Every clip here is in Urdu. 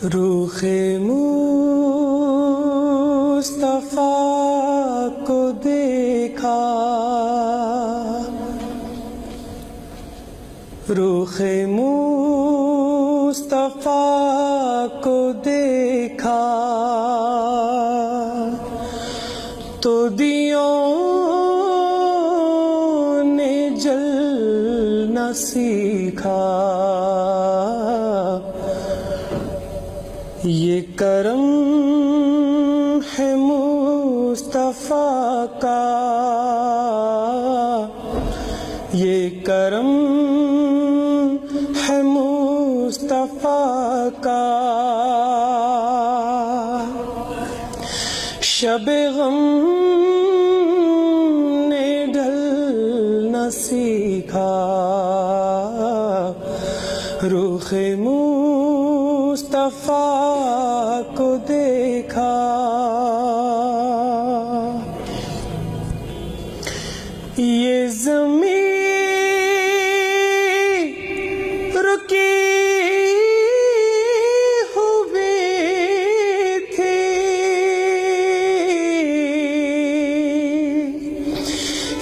روخ مصطفیٰ کو دیکھا، روخ مصطفیٰ کو دیکھا تو دیوں نے جلنا سیکھا۔ یہ کرم ہے مصطفیٰ کا، یہ کرم ہے مصطفیٰ کا۔ شب غم نے ڈھلنا سیکھا، رخ مصطفیٰ کو دیکھا۔ یہ زمین رکی ہوئی تھی،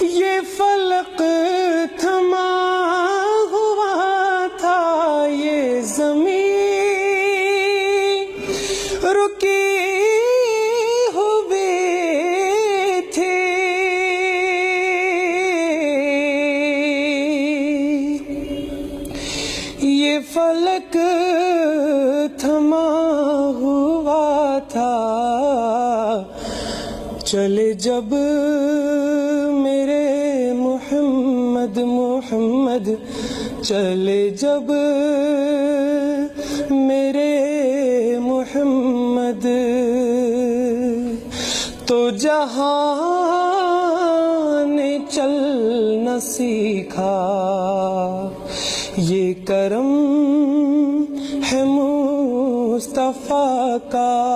یہ فلک تھما ہوا تھا، یہ زمین رکی ہوئی تھی، یہ فلک تھما ہوا تھا۔ چلے جب میرے محمد محمد، چلے جب میرے محمد، تو جہاں نے چلنا سیکھا۔ یہ کرم ہے مصطفیٰ کا۔